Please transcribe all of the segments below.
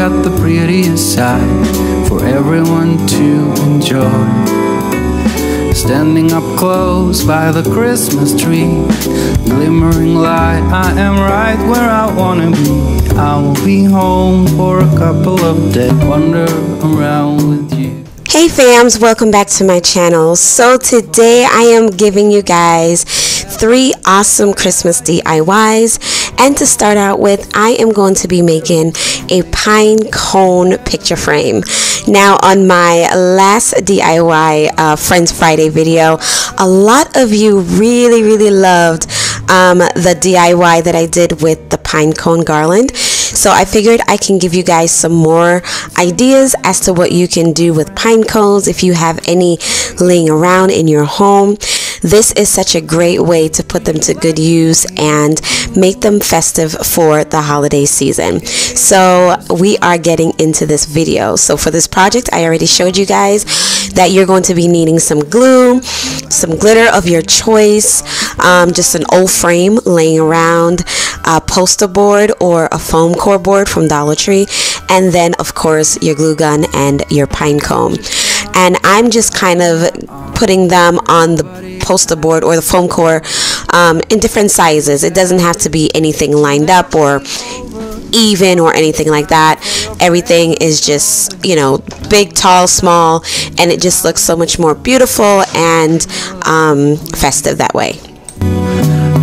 got the prettiest side for everyone to enjoy. Standing up close by the Christmas tree, glimmering light, I am right where I wanna be. I will be home for a couple of days, wander around with you. Hey fams, welcome back to my channel. So today I am giving you guys 3 awesome Christmas DIYs, and to start out with, I am going to be making a pine cone picture frame. Now on my last DIY Friends Friday video, a lot of you really loved the DIY that I did with the pine cone garland. So I figured I can give you guys some more ideas as to what you can do with pine cones if you have any laying around in your home. This is such a great way to put them to good use and make them festive for the holiday season. So we are getting into this video. So for this project, I already showed you guys that you're going to be needing some glue, some glitter of your choice, just an old frame laying around, a poster board or a foam core board from Dollar Tree, and then of course your glue gun and your pine cone. And I'm just kind of putting them on the poster board or the foam core in different sizes. It doesn't have to be anything lined up or even or anything like that. Everything is just, you know, big, tall, small, and it just looks so much more beautiful and festive that way.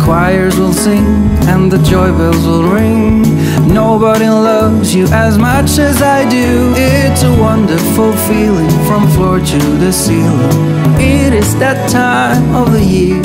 Choirs will sing and the joy bells will ring. Nobody loves you as much as I do. It's a wonderful feeling from floor to the ceiling. It is that time of the year.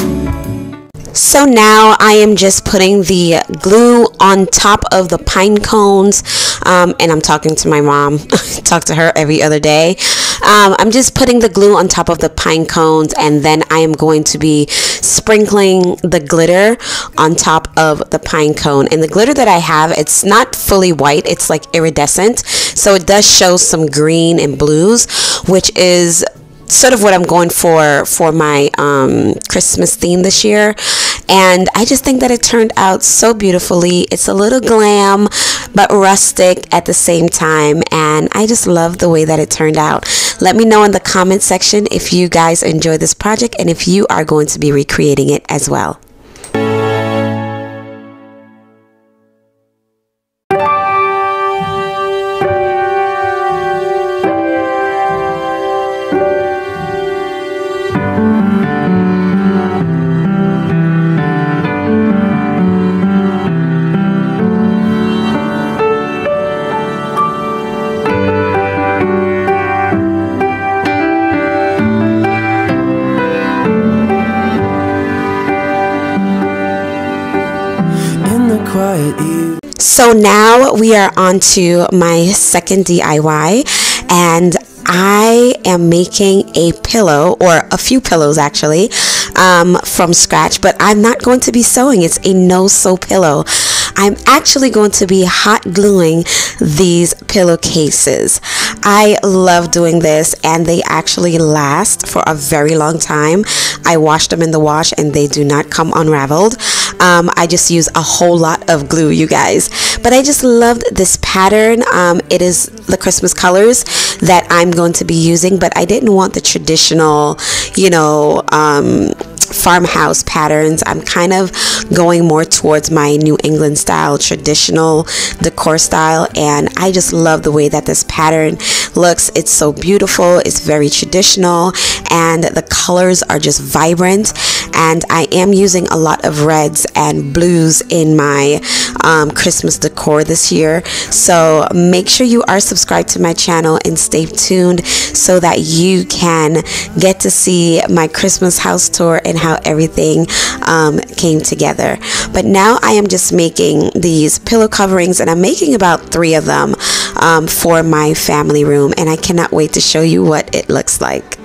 So now I am just putting the glue on top of the pine cones, and I'm talking to my mom. Talk to her every other day. I'm just putting the glue on top of the pine cones, and then I am going to be sprinkling the glitter on top of the pine cone. And the glitter that I have, it's not fully white, it's like iridescent, so it does show some green and blues, which is sort of what I'm going for my Christmas theme this year. And I just think that it turned out so beautifully. It's a little glam but rustic at the same time, and I just love the way that it turned out. Let me know in the comment section if you guys enjoy this project and if you are going to be recreating it as well. So now we are on to my second DIY, and I am making a pillow, or a few pillows actually, from scratch, but I'm not going to be sewing. It's a no-sew pillow. I'm actually going to be hot gluing these pillowcases. I love doing this, and they actually last for a very long time. I wash them in the wash and they do not come unraveled. I just use a whole lot of glue, you guys. But I just loved this pattern. It is the Christmas colors that I'm going to be using, but I didn't want the traditional, you know, farmhouse patterns. I'm kind of going more towards my New England style, traditional decor style, and I just love the way that this pattern looks. It's so beautiful, it's very traditional, and the colors are just vibrant. And I am using a lot of reds and blues in my Christmas decor this year. So make sure you are subscribed to my channel and stay tuned so that you can get to see my Christmas house tour and how everything came together. But now I am just making these pillow coverings, and I'm making about 3 of them for my family room, and I cannot wait to show you what it looks like.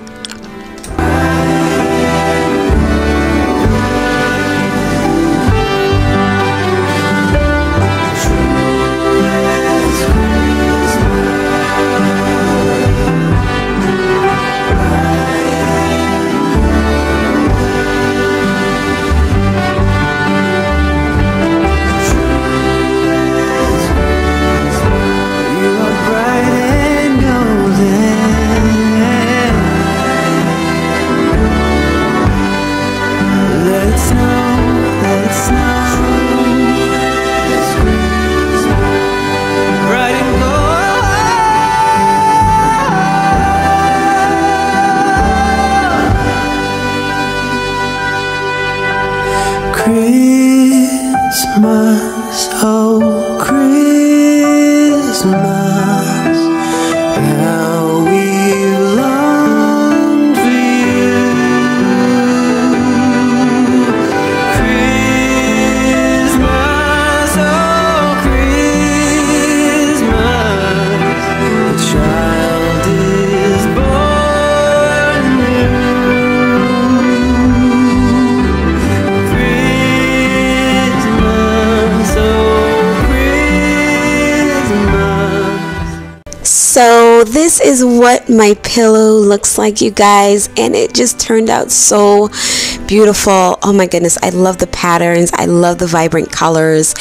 You are Christmas, oh Christmas, how we longed for you. Christmas, oh Christmas, a child is born new. So this is what my pillow looks like, you guys, and it just turned out so beautiful. Oh my goodness, I love the patterns, I love the vibrant colors,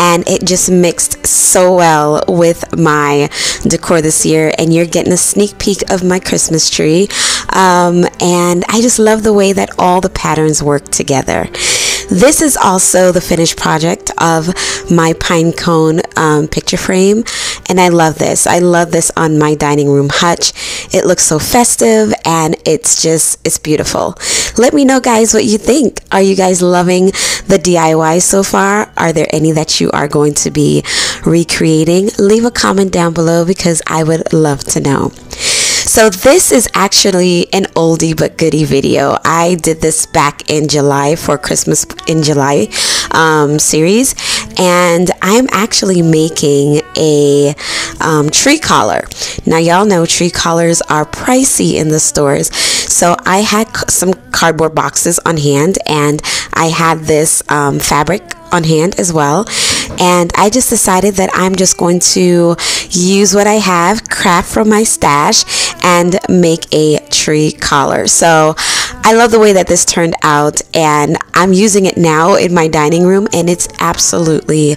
and it just mixed so well with my decor this year. And you're getting a sneak peek of my Christmas tree, and I just love the way that all the patterns work together. This is also the finished project of my pine cone picture frame, and I love this. I love this on my dining room hutch. It looks so festive, and it's beautiful. Let me know, guys, what you think. Are you guys loving the DIY so far? Are there any that you are going to be recreating? Leave a comment down below because I would love to know. So this is actually an oldie but goodie video. I did this back in July for Christmas in July series, and I'm actually making a tree collar. Now y'all know tree collars are pricey in the stores, so I had some cardboard boxes on hand, and I had this fabric on hand as well, and I just decided that I'm just going to use what I have, craft from my stash, and make a tree collar. So I love the way that this turned out, and I'm using it now in my dining room, and it's absolutely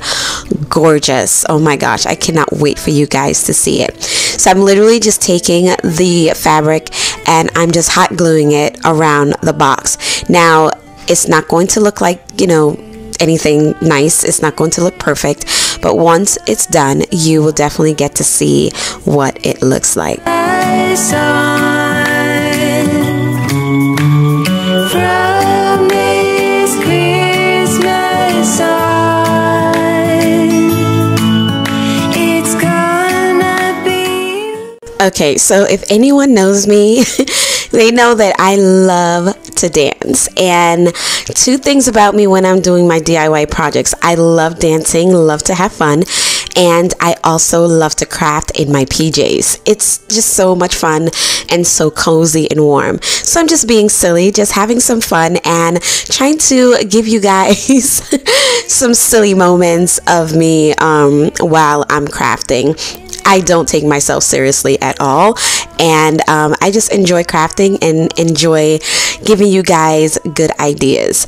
gorgeous. Oh my gosh, I cannot wait for you guys to see it. So I'm literally just taking the fabric and I'm just hot gluing it around the box. Now it's not going to look like, you know, anything nice. It's not going to look perfect, but once it's done, you will definitely get to see what it looks like. Okay, so if anyone knows me, they know that I love to dance. And two things about me when I'm doing my DIY projects: I love dancing, love to have fun, and I also love to craft in my PJs. It's just so much fun and so cozy and warm. So I'm just being silly, just having some fun and trying to give you guys some silly moments of me while I'm crafting. I don't take myself seriously at all, and I just enjoy crafting and enjoy giving you guys good ideas.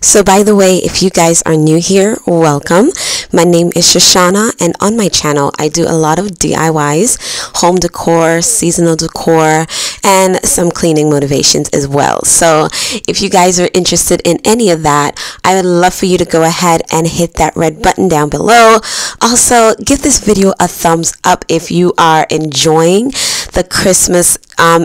So by the way, if you guys are new here, welcome. My name is Shushana, and on my channel I do a lot of DIYs, home decor, seasonal decor, and some cleaning motivations as well. So if you guys are interested in any of that, I would love for you to go ahead and hit that red button down below. Also, give this video a thumbs up if you are enjoying the Christmas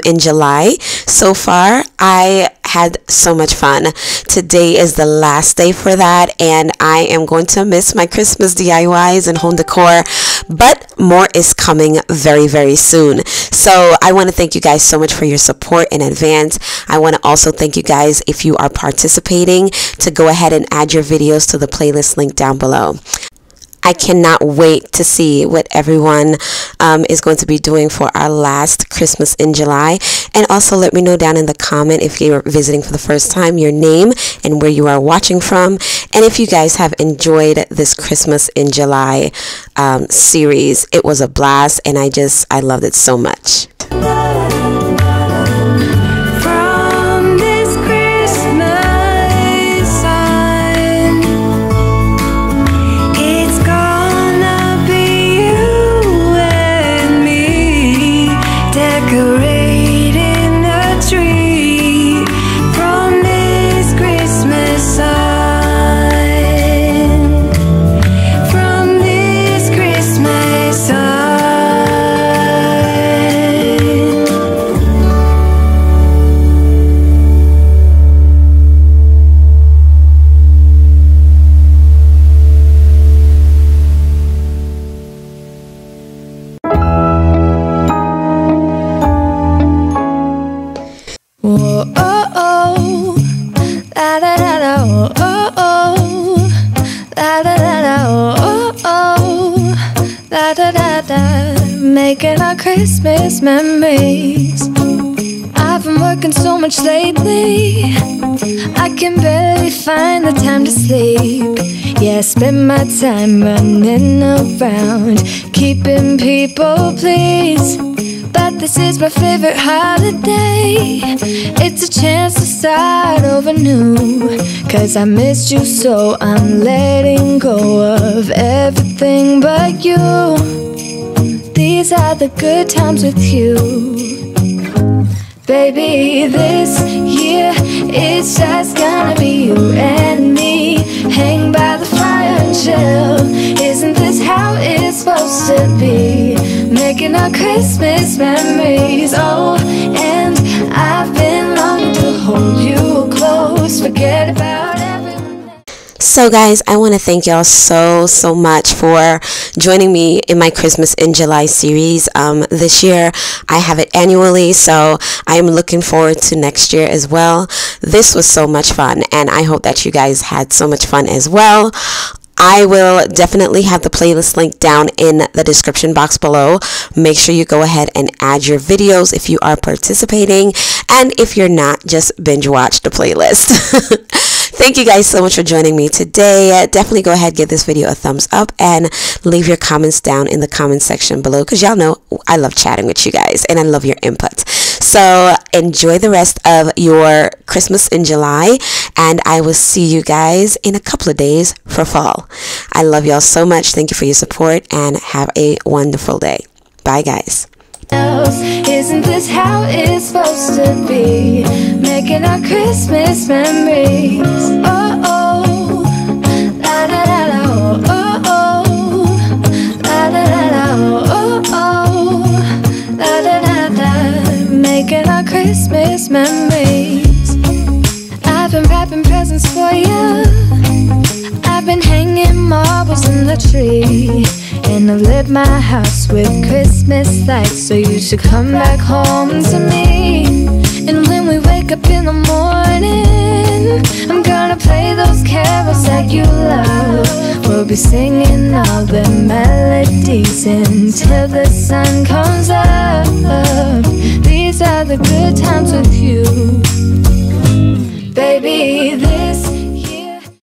in July. So far, I had so much fun. Today is the last day for that, and I am going to miss my Christmas DIYs and home decor, but more is coming very, very soon. So I want to thank you guys so much for your support in advance. I want to also thank you guys, if you are participating, to go ahead and add your videos to the playlist link down below. I cannot wait to see what everyone is going to be doing for our last Christmas in July. And also let me know down in the comment, if you're visiting for the first time, your name and where you are watching from. And if you guys have enjoyed this Christmas in July series. It was a blast, and I loved it so much. making our Christmas memories. I've been working so much lately, I can barely find the time to sleep. Yeah, I spend my time running around, keeping people pleased. But this is my favorite holiday. It's a chance to start over new. Cause I missed you, so I'm letting go of everything but you. These are the good times with you. Baby, this year it's just gonna be you and me. Hang by the fire and chill. Isn't this how it's supposed to be? Making our Christmas memories. Oh, and I've been longing to hold you close. Forget about everyone else. So guys, I want to thank y'all so much for joining me in my Christmas in July series. This year I have it annually, so I am looking forward to next year as well. This was so much fun, and I hope that you guys had so much fun as well. I will definitely have the playlist link down in the description box below. Make sure you go ahead and add your videos if you are participating, and if you're not, just binge watch the playlist. Thank you guys so much for joining me today. Definitely go ahead, give this video a thumbs up, and leave your comments down in the comment section below, because y'all know I love chatting with you guys and I love your input. So enjoy the rest of your Christmas in July, and I will see you guys in a couple of days for fall. I love y'all so much. Thank you for your support, and have a wonderful day. Bye guys. Isn't this how it's supposed to be? Making our Christmas memories. Oh oh, la la la la. Oh oh, la la la la. Oh oh, la la la la. Making our Christmas memories. I've been wrapping presents for you. I've been hanging marbles in the tree, and I've lit my house with Christmas lights. So you should come back home to me. And when we wake up in the morning, I'm gonna play those carols that you love. We'll be singing all the melodies until the sun comes up. These are the good times with you. Baby, this